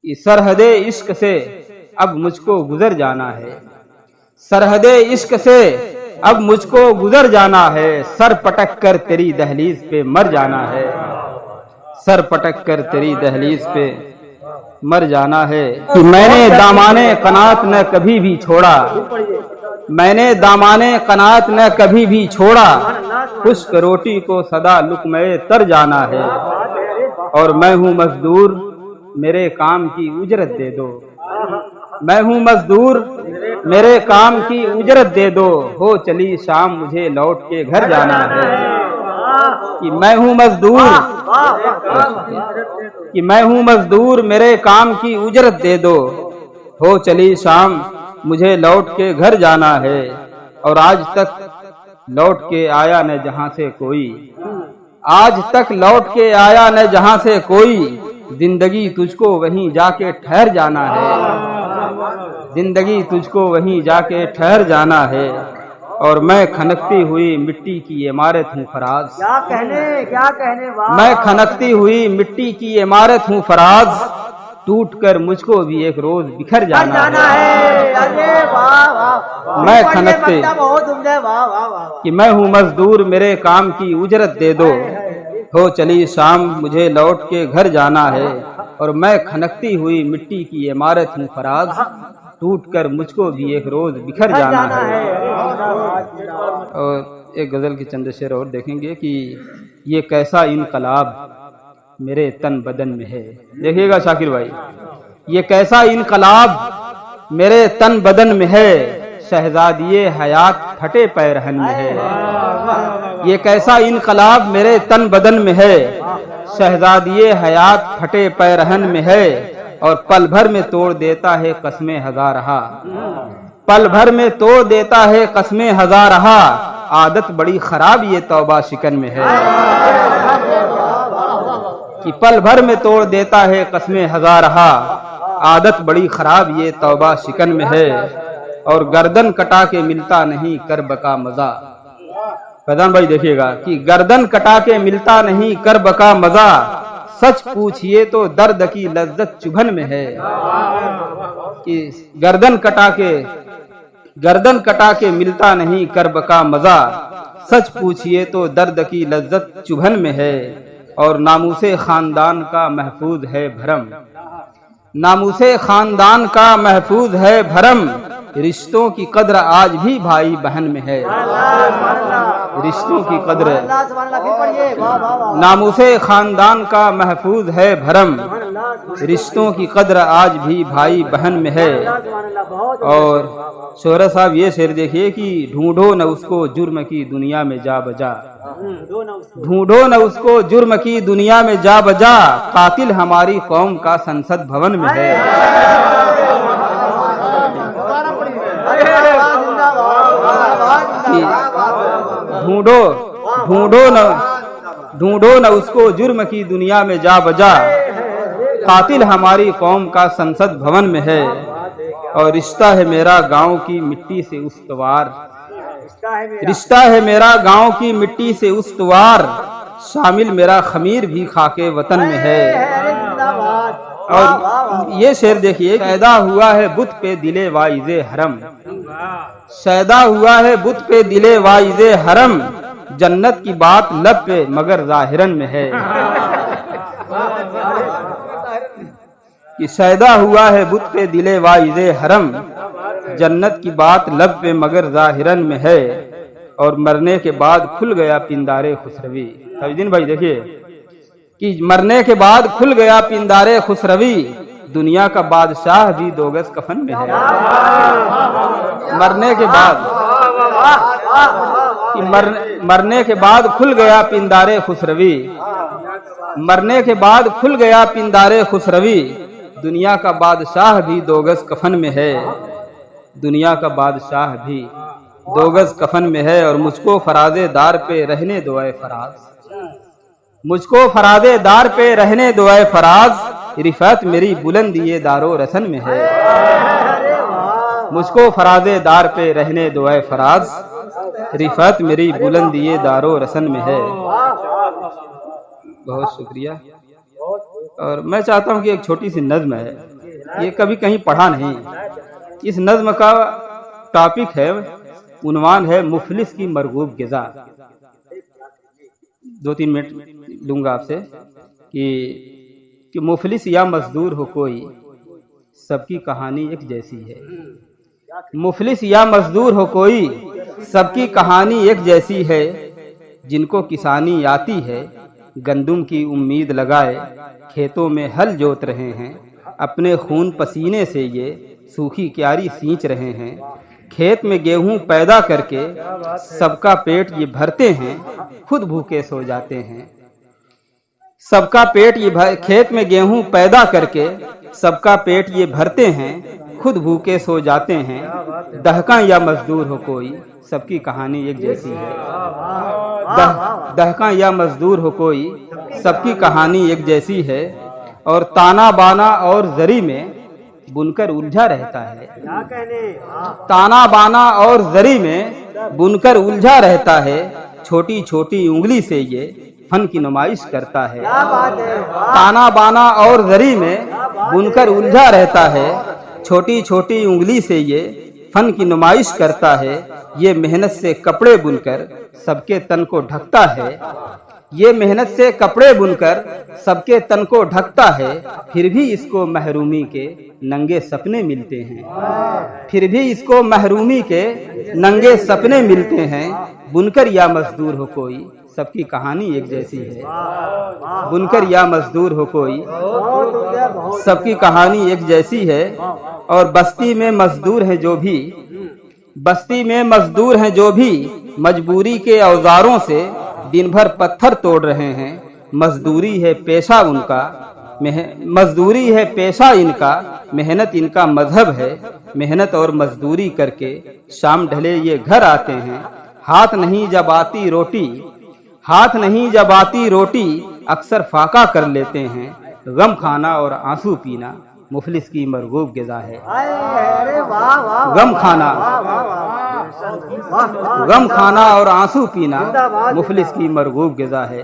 कि सरहदे इश्क से अब मुझको गुजर जाना है, सरहदे इश्क से अब मुझको गुजर जाना है, सर पटक कर तेरी दहलीज पे मर जाना है, सर पटक कर तेरी दहलीज पे मर जाना है। कि मैंने दामाने कनात न कभी भी छोड़ा, मैंने दामाने कनात न कभी भी छोड़ा, खुश्क रोटी को सदा लुक़मे तर जाना है। और मैं हूँ मजदूर मेरे काम की उजरत दे दो, मैं हूँ मजदूर मेरे काम की उजरत दे दो, हो चली शाम मुझे लौट के घर जाना है। कि मैं हूँ मजदूर, कि मैं हूँ मजदूर मेरे काम की उजरत दे दो, हो चली शाम मुझे लौट के घर जाना है। और आज तक लौट के आया न जहां से कोई, आज तक लौट के आया न जहां से कोई, जिंदगी तुझको वहीं जाके ठहर जाना है, जिंदगी तुझको वहीं जाके ठहर जाना है। और मैं खनकती हुई मिट्टी की इमारत हूँ फराज, क्या कहने मैं खनकती हुई मिट्टी की इमारत हूँ फराज, टूट कर मुझको भी एक रोज बिखर जाना है। अरे वाह वाह, मैं खनकते बहुत उम्दा, वाह वाह वाह। कि मैं हूँ मजदूर मेरे काम की उजरत दे दो, हो चली शाम मुझे लौट के घर जाना है। और मैं खनकती हुई मिट्टी की इमारत हूँ फराज, टूट कर मुझको भी एक रोज बिखर जाना है। और एक गजल की चंद शेर और देखेंगे कि ये कैसा इनकलाब मेरे तन बदन में है। देखिएगा शाकिर भाई, ये कैसा इनकलाब मेरे तन बदन में है, शहजादिये हयात फटे पैरहन में है। ये कैसा इनकलाब मेरे तन बदन में है, शहजादिये हयात फटे पैरहन में है। और पल भर में तोड़ देता है कस्में हजारहा, पल भर में तोड़ देता है कस्में हजारहा, आदत बड़ी खराब ये तौबा शिकन में है। कि पल भर में तोड़ देता है कस्में हजारहा, आदत बड़ी खराब ये तौबा शिकन में है। और गर्दन कटा के मिलता नहीं कर्ब का मजा, फैजान भाई देखिएगा कि गर्दन कटा के मिलता नहीं कर्ब का मजा, सच पूछिए तो दर्द की लज्जत चुभन में है। कि गर्दन कटा के मिलता नहीं कर्ब का मजा, सच पूछिए तो दर्द की लज्जत चुभन में है। और नामूसे खानदान का महफूज है भरम, नामूसे खानदान का महफूज है भरम, रिश्तों की कद्र आज भी भाई बहन में है। रिश्तों की कद्र नामूसे खानदान का महफूज है भरम, रिश्तों की कद्र आज भी भाई बहन में है। और शोहरा साहब ये शेर देखिए कि ढूंढो न उसको जुर्म की दुनिया में जा बजा, ढूंढो न उसको जुर्म की दुनिया में जा बजा, कातिल हमारी कौम का संसद भवन में है। ढूंढो न उसको जुर्म की दुनिया में जा बजा, कातिल हमारी कौम का संसद भवन में है। और रिश्ता है मेरा गांव की मिट्टी से उस्तवार, रिश्ता है मेरा गांव की मिट्टी से उस्तवार, शामिल मेरा खमीर भी खाके वतन में है। और ये शेर देखिए, पैदा हुआ है बुत पे दिले वाइजे हरम, शैदा हुआ है बुत पे दिले वाइजे हरम, जन्नत की बात लब पे मगर जाहिरन में है। कि शैदा हुआ है बुत पे दिले वाइजे हरम, जन्नत की बात लब पे मगर जाहिरन में है। और मरने के बाद खुल गया पिंदारे खुसरवी, तजुद्दीन भाई देखिए कि मरने के बाद खुल गया पिंदारे खुसरवी, दुनिया का बादशाह भी दो गज कफन में है। मरने के बाद कि मरने के बाद खुल गया पिंदारे खुसरवी, मरने के बाद खुल गया पिंदारे खुसरवी, दुनिया का बादशाह भी दो गज कफन में है। दुनिया का बादशाह भी दो गज कफन में है। और मुझको फराज़े दार पे रहने दो ऐ फराज, मुझको फराज़े दार पे रहने दो ऐ फराज, रिफत मेरी बुलंदी ये दारो रसन में है। मुझको फराज़े दार पे रहने दो ऐ फराज, रिफत मेरी बुलंदी ये दारो रसन में है। बहुत शुक्रिया। और मैं चाहता हूँ कि एक छोटी सी नज्म है, ये कभी कहीं पढ़ा नहीं। इस नज्म का टॉपिक है, उन्वान है मुफलिस की मरगूब ग़िज़ा। 2-3 मिनट लूँगा आपसे कि मुफलिस या मजदूर हो कोई, सबकी कहानी एक जैसी है। मुफलिस या मजदूर हो कोई, सबकी कहानी एक जैसी है। जिनको किसानी आती है, गंदुम की उम्मीद लगाए खेतों में हल जोत रहे हैं। अपने खून पसीने से ये सूखी क्यारी सींच रहे हैं। खेत में गेहूं पैदा करके सबका पेट ये भरते हैं, खुद भूखे सो जाते हैं। सबका पेट ये खेत में गेहूं पैदा करके सबका पेट ये भरते हैं, खुद भूखे सो जाते हैं। दहका या मजदूर हो कोई, सबकी कहानी एक जैसी है। दहका या मजदूर हो कोई, सबकी कहानी एक जैसी है। और ताना बाना और जरी में बुनकर उलझा रहता है। क्या कहने? ताना बाना और जरी में बुनकर उलझा रहता है। छोटी छोटी उंगली से ये फन की नुमाइश करता है। क्या बात है? ताना बाना और जरी में बुनकर उलझा रहता है। छोटी छोटी उंगली से ये फन की नुमाइश करता है। ये मेहनत से कपड़े बुनकर सबके तन को ढकता है। ये मेहनत से कपड़े बुनकर सबके तन को ढकता है। फिर भी इसको महरूमी के नंगे सपने मिलते हैं। फिर भी इसको महरूमी के नंगे सपने मिलते हैं। बुनकर या मजदूर हो कोई, सबकी कहानी एक जैसी है। बुनकर या मजदूर हो कोई, सबकी कहानी एक जैसी है। और बस्ती में मजदूर हैं जो भी, बस्ती में मजदूर हैं जो भी मजबूरी के औजारों से दिन भर पत्थर तोड़ रहे हैं। मजदूरी है पेशा उनका, मजदूरी है पेशा इनका, मेहनत इनका मजहब है। मेहनत और मजदूरी करके शाम ढले ये घर आते हैं। हाथ नहीं जब आती रोटी, हाथ नहीं जब आती रोटी, अक्सर फाका कर लेते हैं। गम खाना और आंसू पीना मुफलिस की मरगूब ग़िज़ा है। अरे वाह वाह। गम खाना, वाह वाह। गम खाना और आंसू पीना मुफलिस की मरगूब ग़िज़ा है।